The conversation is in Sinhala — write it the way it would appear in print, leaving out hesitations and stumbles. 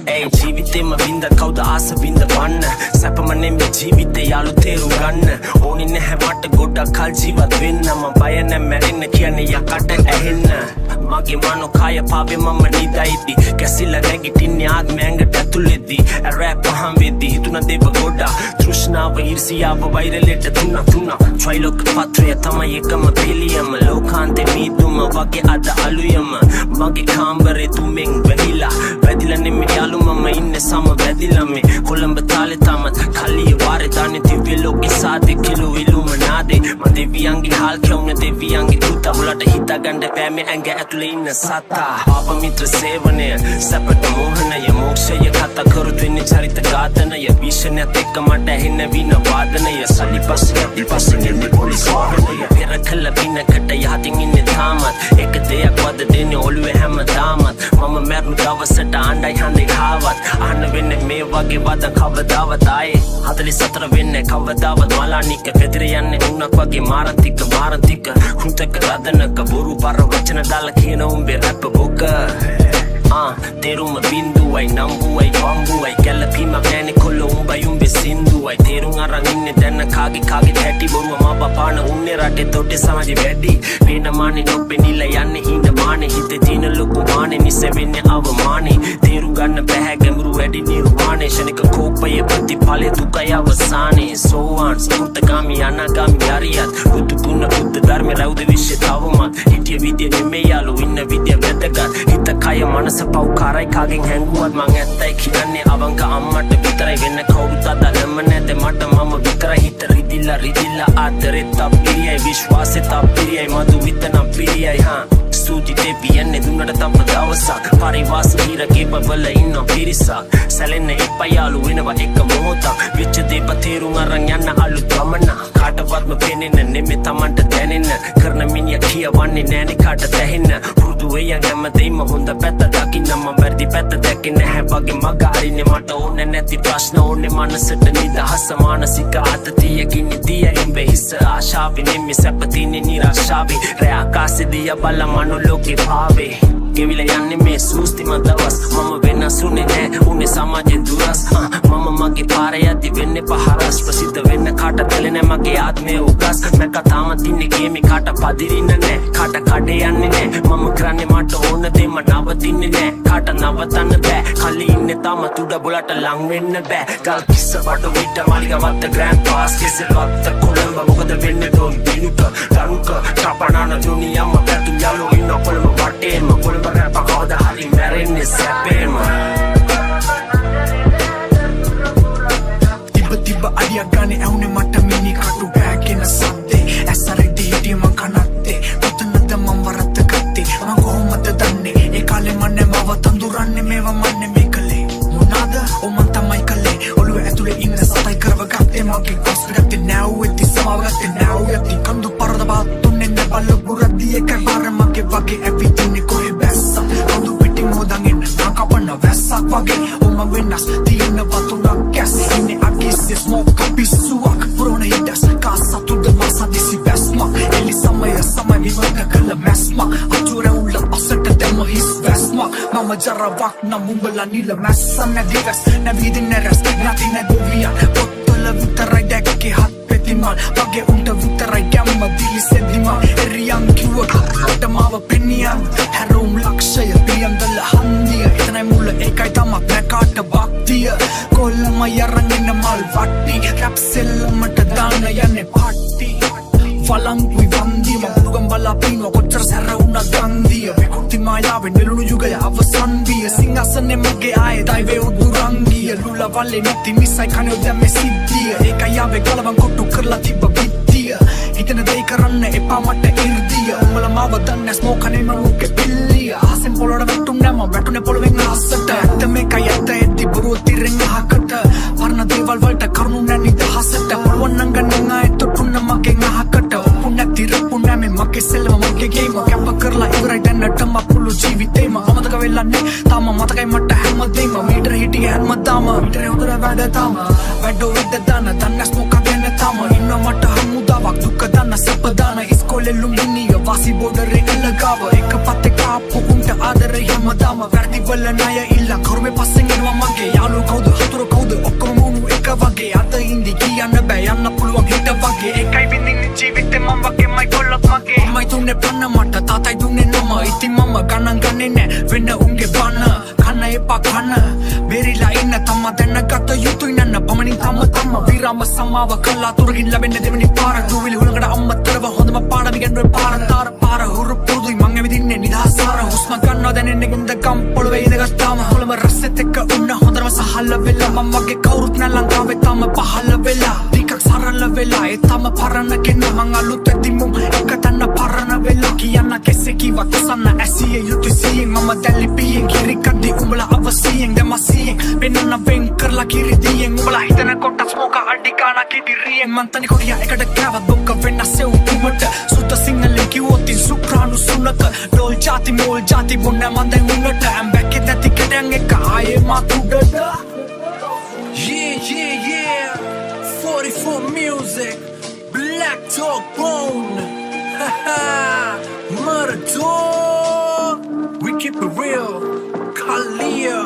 Ay ජීවිතේම වින්ද කවුද ආස වින්ද වන්න සැපම නෙමෙයි ජීවිතේ යාළු තේරුම් ගන්න ඕනි නැහැ මට ගොඩක් කල් ජීවත් වෙන්න මම බය නැ මැරෙන්න කියන්නේ යකට ඇහෙන්න මගේ මනෝ කය පාවේ මම නිදයිති කැසිලා නැගිටින්නේ ආත්මය ඇඟට ඇතුළෙද්දී රැප් පහම් වෙද්දී හිතුණ දේව ගොඩා තෘෂ්ණාව ඊර්ෂියාව වෛරලෙට තුන ට්‍රයිලොක් පත්‍රය තමයි එකම පිළියම ලෝකාන්තේ මීදුම වගේ අද අලුයම මගේ කාමරේ තුමෙන් වැහිලා වැදිලා නෙමෙයි යාළු මම ඉන්නේ සම වැදිලා මේ කොළඹ තාලේ තමත් කල්ලිය වාරේ දාන්නේ දිව්‍ය ලෝකේ සාදේ කිලෝ ඉලුමනාදේ මම දෙවියන්ගේ හාල් කියුනේ දෙවියන්ගේ තුත වලට හිතාගන්න බෑ මේ ඇඟ ඇතුලේ ඉන්න සතා පාප මිත්‍ර සේවනය සැපට මෝහනය මොක්ෂය කතා කරුත් වෙන්නේ චරිත ඝාතනය විශ්ණයත් එක්ක මට ඇහෙන වින වාදනය සල්ලි පස්සේ එන්නේ පොලිස් වාහනය පෙරකල විනකට යහතින් ඉන්නේ තාමත් එක දෙයක් වද දෙන්නේ ඔළුවේ හැමදාමත් මම මැරුණු දවසට අඬයි හඳේ කාවත් අහන්න වෙන්නේ මේ වගේ වද කවදාවත් ආයේ 44 වෙන්නේ කවදාවත් මලානික පෙදර යන්නේ උණක් වගේ මාරන්තික කෘතක රදනක බොරු පර වචන දාලා කියන උඹේ රැප් බොක තේරුම බින්දුවයි නම්බුවයි බම්බුවයි ගැලපීමක් නැනේ කොල්ලෝ උඹයි උඹේ සින්දුවයි තේරුම් අරන් ඉන්නේ දැන්න කාගේ හැටි බොරුව මා බපාන උන්නේ රටේ තොටේ සමාජෙ වැඩි වෙන මානේ නොපෙනිලා යන්නේ හිඳ මානේ හිතේ තියෙන ලොකු මානේ නිසෙවෙන්නේ අවමානේ තේරුම් ගන්න බැහැ ගැඹුරු වැඩි නිර්වාණේ ශනික කෝපය ප්‍රතිඵලය දුකයි අවසානේ සෝවාන් ස්තුතගාමි අනාගාමි අරියත් බුදු ගුණ බුද්ධ ධර්ම රෞද විශ්ය තවමත් හිටිය විදිය නෙමෙයි යාළු ඉන්න විදිය වැදගත් හිත කය මනස පව්කාරයි කාගෙන් හැංගුවත් මං ඇත්තයි කියන්නේ අවංක අම්මට විතරයි වෙන්න කවුරුත් අදලම නැද මට මම විතරයි හිත රිදිලා ආදරේ තප්පිරියයි විශ්වාසෙ තප්පිරියයි මధు විතනම් පිරියයි ස්තුති දෙවියන්නේ දුන්නට තම දවසක් පරිවාස හිරගේ බබල ඉන්න පිරිසක් සැලෙන්න එපා යාළු වෙනවා එක මොහොතක් විච්ච දේප තේරුම් අරන් යන්න අලුත් ගමන කාටවත්ම පෙනෙන්න නෙමෙයි Tamanට දැනෙන්න කරන මිනිහ කියවන්නේ නෑනේ කාට දැහෙන්න පුරුදු වෙයන් හැමදේම හොඳ පැත්ත දකින්න මම වැරදි පැත්ත දැකේ නැහැ වගේ මග අරින්නේ මට ඕනේ නැති ප්‍රශ්න ඕනේ මනසට නිදහස මානසික ආතතියකින් නිදිය එම්බේ හිස ආශාවෙන් නෙමෙයි සැපතිනේ නිරාශාවේ රෑ ආකාශේ දිය බල මනෝලෝකේ භාවේ ගෙවිලා යන්නේ මේ සූස්තිම දවස් මම වෙනසුනේ නෑ උනේ සමාජෙන් දුරස් මම මගේ පාරේ යද්දි වෙන්නේ පහරස් ප්‍රසිද්ධ වෙන්න කාට දෙලනේ මගේ ආත්මය උගස් මම තාම තින්නේ ගේමේ කාට පදිරින්න නෑ කාට කඩේ යන්නේ නෑ මම කරන්නේ මට ඕන දේ මම නවතින්නේ නෑ කාට නවතන්න බෑ කල්ලි ඉන්නේ තාම තුඩ බොලට ලං වෙන්න බෑ ගල් කිස්ස වඩ විට මාලිගාවත් ග්‍රෑන්ඩ් පාස් කෙසෙල්වත් කොළඹ මොකද වෙන්නේ ඩොන් දිනුක දනුක චපනාන දුනියම පැතු යාලෝ ඉන්න කොළඹ වටේම කොළඹ රැප කවදා හරි මැරෙන්නේ සැපේම තිබ්බ අඩියක් ගානේ ඇහුනේ මට මිනි කටු බෑගෙන සද්දේ ඇසරෙදි හිටිය මං කනත්තේ පුතනද මං වරද්ද ගත්තේ මං කොහොමද දන්නේ ඒ කාලේ මන්නේ මව තඳුරන්නේ මේවා මන්නේ මේ කලේ මොනවාද මං තමයි කලේ ඔළුව ඇතුලේ ඉන්න සතයි කරව ගත්තේ මගේ කොස් ගත්තේ නැව්වෙති සමාව ගත්තේ නැව්යති කඳු පරද බාතුන්නේ නැබල බුරද්දි එකයි බාර මගේ වගේ ඇවිදින්නේ කොහෙ බැස්ස කඳු පිටින් හොදන් එන්න මං කපන්න වැස්සක් වගේ මම වෙනස් තියෙන වතුරක් කැස් ඉන්නේ අගිස්සේ ස්මෝක් පිස්සුවක් පුරෝණ හිටස් කාසතුද මාසා දිසි බැස්මක් එලි සමය විවක කළ මැස්මක් අතුර උල්ල අසට දෙම හිස් වැස්මක් මම ජරවක් නම් උඹලා නිල මැස්ස නැදිවස් නැවිදින්න රැස් නැති නැගොවියන් පොත්තල විතරයි දැක්කේ හත් පෙතිමල් වගේ උන්ට විතරයි ගැම්ම දිලිසෙදිමල් එරියන් කිව්වට මාව පෙනියන් හැරෝම් ලක්ෂය පියන්දල හන්දිය එතනයි මුල ඒකයි තමක් නැකාට භක්තිය කොල්ලම යරන් එන්න මල් වට්ටි රැප් සෙල්ලමට දාන යන්නේ පාට්ටි Falangui vandiya Murugam bala pino kochar sarra una gandiya Vikurti maayawe nilunu yugaya avasandiya Singasane mage aaye daive udurangiya Lula valle niti misai khane udame siddhiya Eka yawe galavan kottu karla tibba viddiya Hitana dei karanna epa mata irdiya Umala mawa danne smokane manuke pilliya Asen poloda vettum nama vetune poloven asata Atta meka yatta eddi buru tirren ahakata Varna deval valta karunu nani dahasata Polwan nanga nanga ettu tunna mage ahakata Punna tirappunna me mage selva mage ජීවිතේම කැප කරලා ඉවරයි දැනටම පුළු ජීවිතේම අමතක වෙලා නෑ තාම මතකයි මට හැමදේම මීටර හිටිය හැමදාම මීටරේ උදර වැඩ තාම වැඩෝ ඉද්ද දාන දන්නස් මොකක් ගැන තාම ඉන්න මට හමුදාවක් දුක දාන සැප දාන ඉස්කෝලේ ලුම්බිනිය වාසි බෝඩරේ එල්ලගාව එක පත්තේ කාප්පු උන්ට ආදරේ හැමදාම වැඩි වල ණය ඉල්ල කරුමේ පස්සෙන් එනවා මගේ යාළුවෝ කවුද හතුරු කවුද ඔක්කොම මොනු එක වගේ අද ඉඳි කියන්න බෑ යන්න පුළුවන් හිට වගේ එකයි විඳින්නේ ජීවිතේ මම වගේ මයි කොල්ලක් මගේ මයි තුනේ පන්න මට තාතයි දුන්නේ නම ඉතින් මම ගණන් ගන්නේ නෑ වෙන උන්ගේ බන කන්න එපා කන්න බෙරිලා ඉන්න තම දැනගත යුතුයි නන්න පමණින් තම විරාම සමාව කළා තුරකින් ලැබෙන්නේ දෙවෙනි පාර දුවිලි හුලකට අම්මතරව හොඳම පාඩම ඉගෙනුවේ පාර හුරු පුරුදුයි මං ඇවිදින්නේ නිදහසාර හුස්ම ගන්නවා දැනෙන්නේ ගඳකම් පොළවේ ඉඳගත්තාම හොලම රස්සෙත් එක්ක උන්න හොඳම සහල වෙලා මම වගේ කවුරුත් නෑ ලංකාවේ තම පහළ වෙලා ටිකක් සරල වෙලා ඒ තම පරණ කෙනා මං අලුත් ඇදිමුම් එක තන්න පරණ වෙලා කියන්න කෙසේ කිව්වත් සන්න ඇසිය යුතු සියෙන් මම දැලි පියෙන් කිරි කද්දි උඹලා අවසියෙන් දෙමසියෙන් වෙනන වෙන් කරලා කිරි දියෙන් උඹලා හිතන කොටස් මොක අඩි ගාන කිදිරියෙන් මං තනි කොටියා එකට කෑවත් බොක්ක වෙනස්සේ උඹට සුත සිංහලෙන් කිව්වොත් ඉන් සුක්‍රානු සුනක ඩෝල් ජාති මෝල් ජාති බොන්න මන් දැන් උන්නට I'm back at that කෙඩන් එක ආයේ මතුඩද Yeah 44 music Black Talk Bone Murder We keep it real Kalia